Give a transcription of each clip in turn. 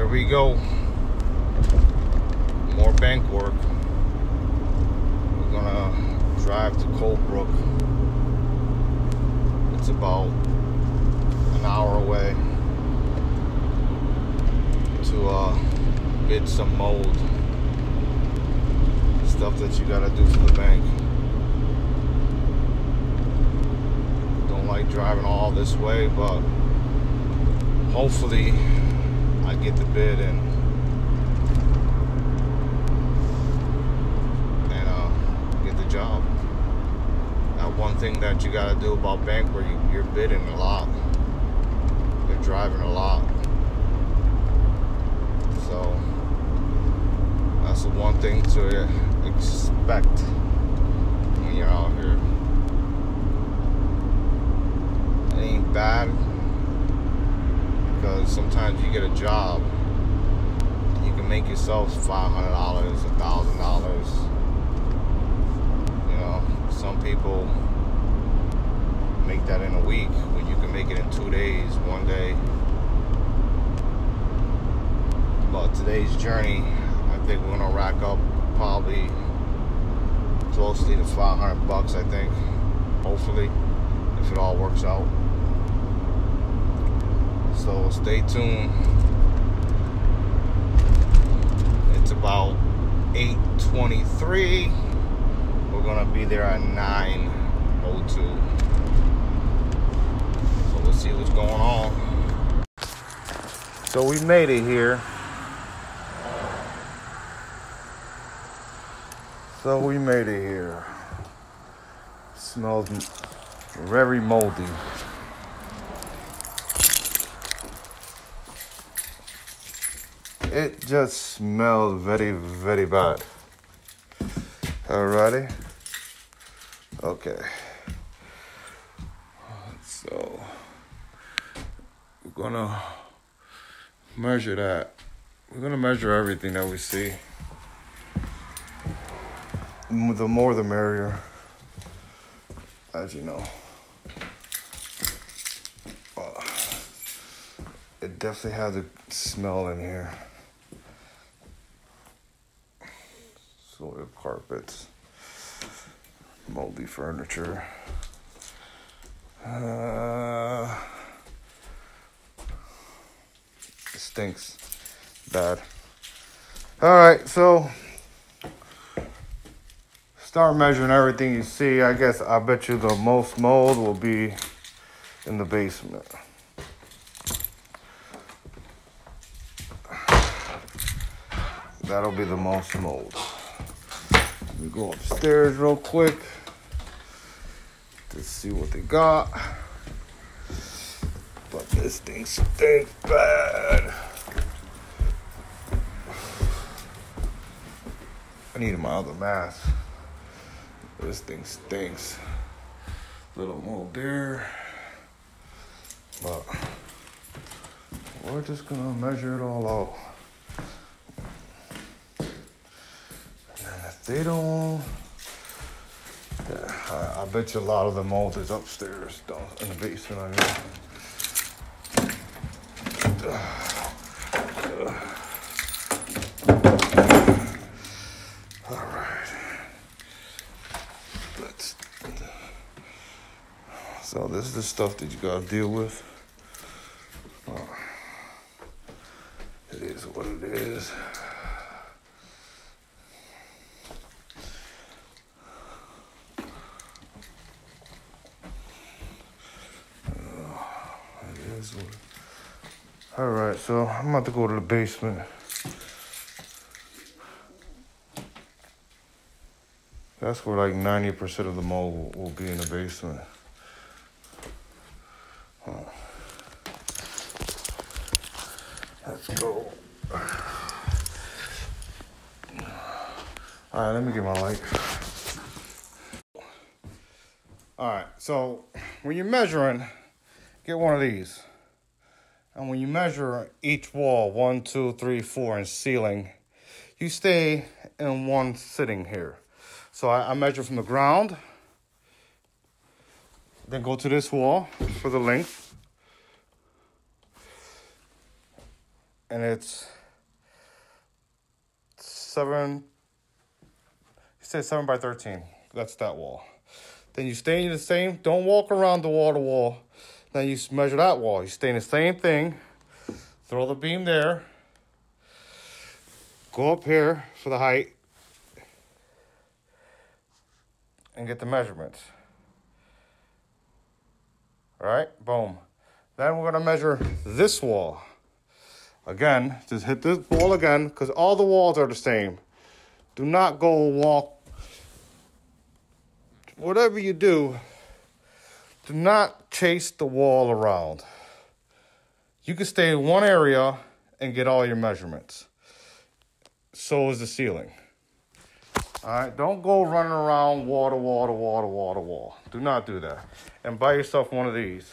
Here we go. More bank work. We're gonna drive to Coldbrook. It's about an hour away to bid some mold. Stuff that you gotta do for the bank. Don't like driving all this way, but hopefully I get the bid and get the job. Now, one thing that you gotta do about bank where you're bidding a lot, you're driving a lot. So that's the one thing to expect when you're out here. It ain't bad, because sometimes you get a job, you can make yourself $500, $1,000. You know, some people make that in a week when you can make it in 2 days, 1 day. But today's journey, I think we're gonna rack up probably closely to $500, I think, hopefully, if it all works out. So stay tuned. It's about 8:23. We're gonna be there at 9:02. So let's see what's going on. So we made it here. Smells very moldy. It just smells very, very bad. Alrighty. Okay. So we're gonna measure that. We're gonna measure everything that we see. The more the merrier, as you know. It definitely has a smell in here. Soiled carpets, moldy furniture. It stinks bad. All right, so start measuring everything you see. I bet you the most mold will be in the basement. That'll be the most mold. Let me go upstairs real quick to see what they got. But this thing stinks bad. I need my other mask. This thing stinks. Little mold there. But we're just gonna measure it all out. They don't. Yeah, I bet you a lot of the mold is upstairs, down in the basement. I mean. All right. So this is the stuff that you gotta deal with. It is what it is. All right, so I'm about to go to the basement. That's where like 90% of the mold will be in the basement. Let's go. All right, let me get my light. All right, so when you're measuring, get one of these. And when you measure each wall, 1, 2, 3, 4, and ceiling, you stay in one sitting here. So I measure from the ground, then go to this wall for the length. And it's 7, you say 7 by 13. That's that wall. Then you stay in the same, don't walk around the wall. Then you measure that wall. You stay in the same thing. Throw the beam there. Go up here for the height. And get the measurements. All right, boom. Then we're gonna measure this wall. Again, just hit this wall again, because all the walls are the same. Do not go walk. Whatever you do, do not chase the wall around. You can stay in one area and get all your measurements. So is the ceiling. All right, don't go running around wall to wall to wall to wall to wall. Do not do that. And buy yourself one of these.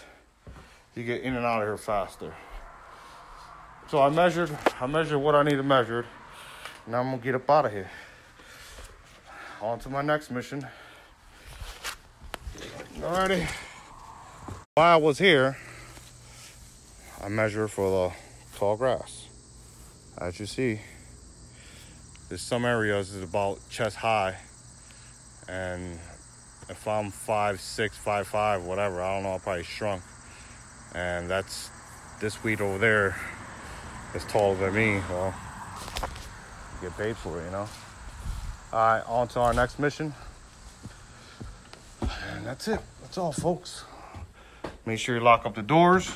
You get in and out of here faster. So I measured what I need to measure. Now I'm gonna get up out of here. On to my next mission. Alrighty. While I was here, I measured for the tall grass. As you see, there's some areas is about chest high, and if I'm 5'6", 5'5", whatever, I don't know, I probably shrunk. And that's this weed over there is taller than me. Well, get paid for it, you know. All right, on to our next mission. And that's it. That's all, folks. Make sure you lock up the doors,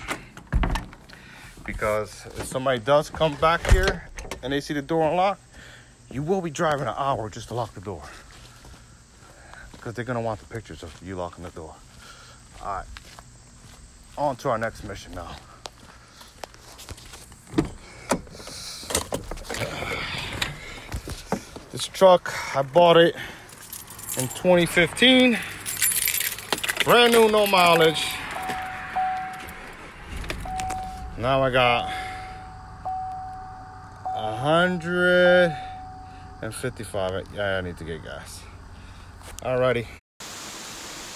because if somebody does come back here and they see the door unlocked, you will be driving an hour just to lock the door, because they're gonna want the pictures of you locking the door. All right, on to our next mission now. This truck, I bought it in 2015. Brand new, no mileage. Now I got 155. Yeah, I need to get gas. Alrighty.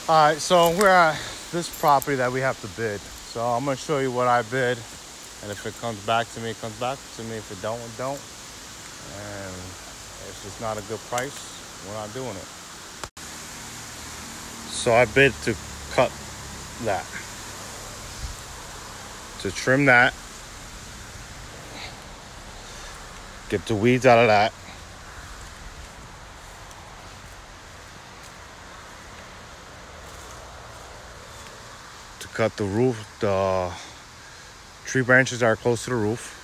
Alright, so we're at this property that we have to bid. So I'm gonna show you what I bid. And if it comes back to me, it comes back to me. If it don't, it don't. And if it's not a good price, we're not doing it. So I bid to cut that, to trim that, get the weeds out of that, to cut the roof, the tree branches that are close to the roof,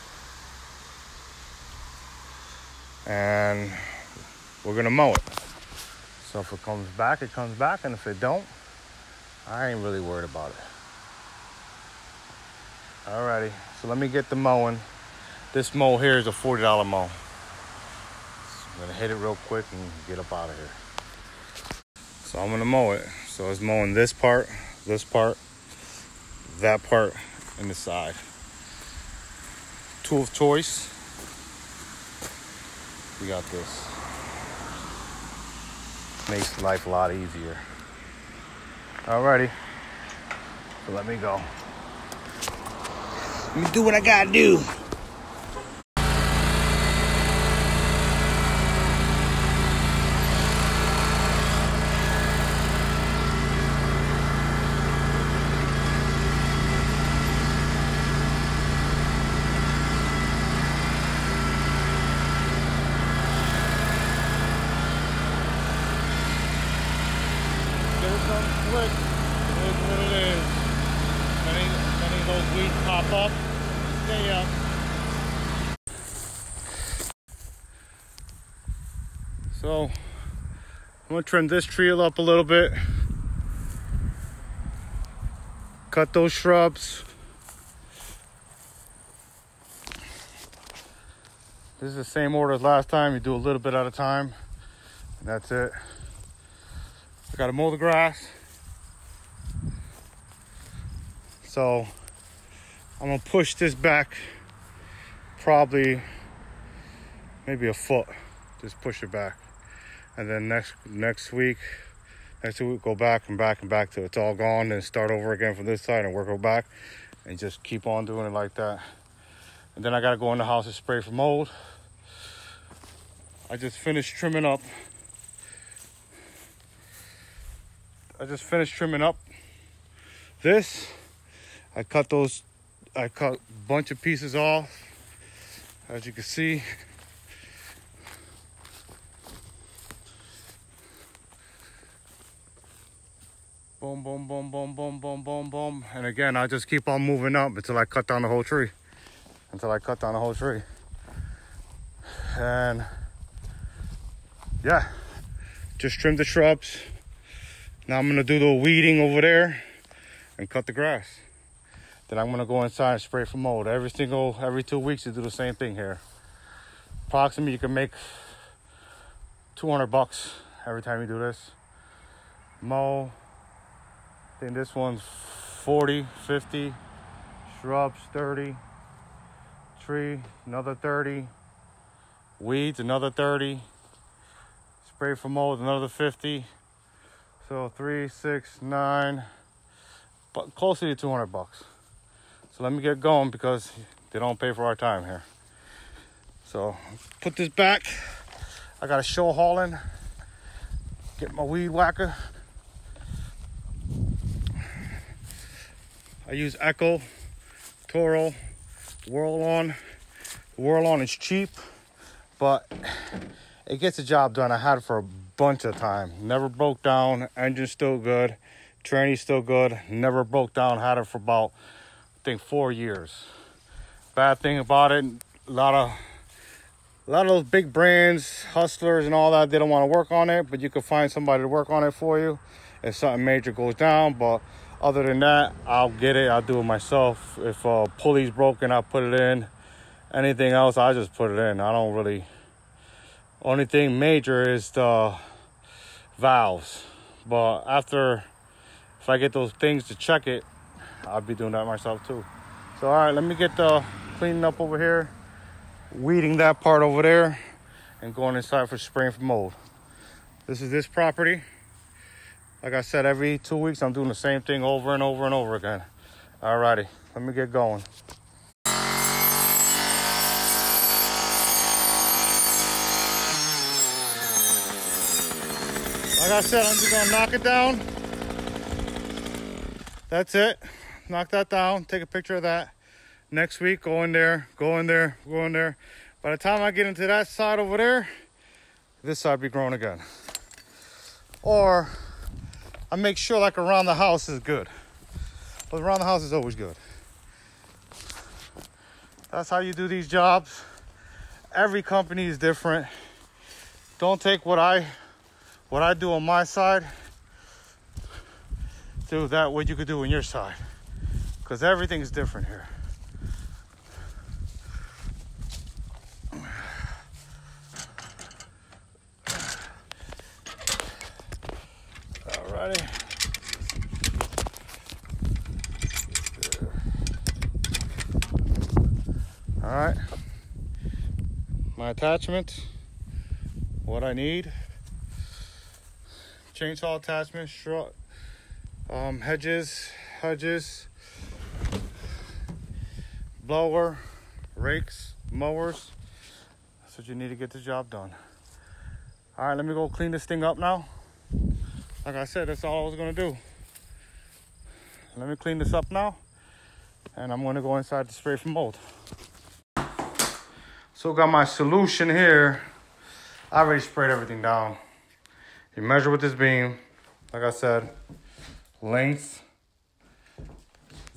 and we're gonna mow it. So if it comes back, it comes back, and if it don't, I ain't really worried about it. Alrighty, so let me get the mowing. This mow here is a $40 mow. So I'm gonna hit it real quick and get up out of here. So I'm gonna mow it. So it's mowing this part, that part, and the side. Tool of choice. We got this. Makes life a lot easier. Alrighty, so let me go. Let me do what I gotta do. Quick. It is what it is. Many of those weeds pop up. Stay up. So I'm gonna trim this tree up a little bit. Cut those shrubs. This is the same order as last time. You do a little bit at a time. And that's it. I gotta mow the grass. So I'm gonna push this back probably maybe a foot. Just push it back. And then next week go back and back till it's all gone, and start over again from this side and work it back, and just keep on doing it like that. And then I gotta go in the house and spray for mold. I just finished trimming up. This. I cut a bunch of pieces off, as you can see. Boom, boom, boom, boom, boom, boom, boom, boom. And again, I just keep on moving up until I cut down the whole tree. And yeah, just trim the shrubs. Now I'm gonna do the weeding over there and cut the grass. Then I'm gonna go inside and spray for mold. Every 2 weeks you do the same thing here. Approximately you can make $200 every time you do this. Mow, I think this one's 40, 50, shrubs 30, tree another 30, weeds another 30, spray for mold another 50. So 3, 6, 9, but closer to $200. So let me get going because they don't pay for our time here. So put this back. I got a show hauling. Get my weed whacker. I use Echo, Toro, Whirl-On. Whirl-On is cheap, but it gets the job done. I had it for a bunch of time. Never broke down. Engine's still good. Trainee's still good. Never broke down. Had it for about, I think, 4 years. Bad thing about it, a lot of those big brands, hustlers and all that, they don't want to work on it, but you can find somebody to work on it for you if something major goes down. But other than that, I'll get it. I'll do it myself. If a pulley's broken, I'll put it in. Anything else, I just put it in. I don't really... Only thing major is the valves. But if I get those things to check it, I'll be doing that myself too. So, all right, let me get the cleaning up over here, weeding that part over there, and going inside for spraying for mold. This is this property. Like I said, every 2 weeks, I'm doing the same thing over and over and over again. All righty, let me get going. Like I said, I'm just gonna knock it down. That's it. Knock that down, take a picture of that. Next week, go in there, go in there, go in there. By the time I get into that side over there, this side be growing again. Or I make sure like around the house is good. But around the house is always good. That's how you do these jobs. Every company is different. Don't take what I do on my side, do that what you could do on your side. Because everything's different here. Alrighty. Alright. My attachment, what I need. Chainsaw attachment, shrub, hedges, blower, rakes, mowers. That's what you need to get the job done. All right, let me go clean this thing up now. Like I said, that's all I was gonna do. Let me clean this up now, and I'm gonna go inside to spray for mold. So got my solution here. I already sprayed everything down. You measure with this beam, like I said, length,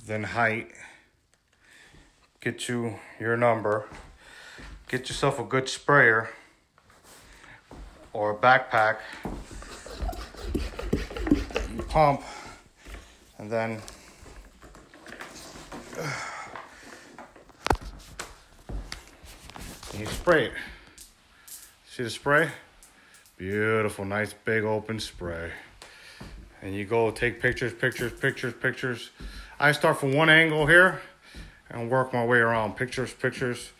then height. Get you your number. Get yourself a good sprayer or a backpack. You pump, and then you spray it. See the spray? Beautiful, nice big open spray. And you go take pictures. I start from one angle here and work my way around. Pictures.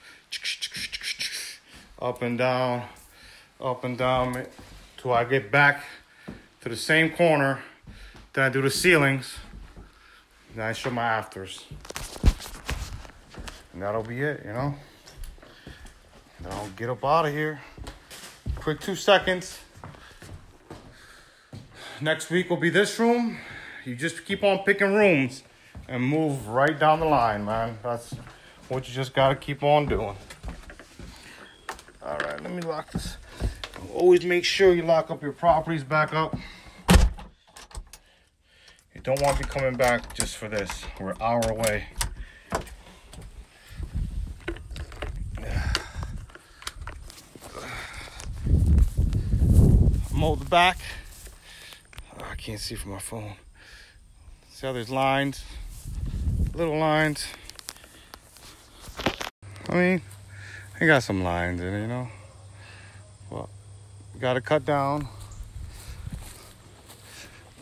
Up and down till I get back to the same corner. Then I do the ceilings. Then I show my afters. And that'll be it, you know. Then I'll get up out of here. Quick 2 seconds. Next week will be this room. You just keep on picking rooms and move right down the line, man. That's what you just gotta keep on doing. All right, let me lock this. Always make sure you lock up your properties back up. You don't want to be coming back just for this. We're an hour away. Mold the back. Oh, I can't see from my phone. See how there's lines, little lines. I mean, I got some lines in it, you know. Well, got to cut down.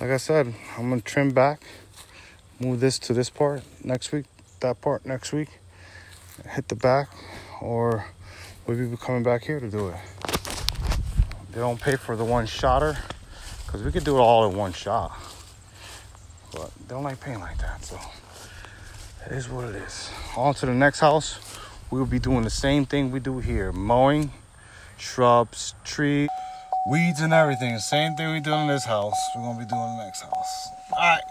Like I said, I'm gonna trim back, move this to this part next week, that part next week, hit the back, or we'll be coming back here to do it. They don't pay for the one-shotter, because we could do it all in one shot. But they don't like paying like that, so it is what it is. On to the next house. We will be doing the same thing we do here. Mowing, shrubs, trees, weeds and everything. The same thing we do in this house, we're going to be doing in the next house. All right.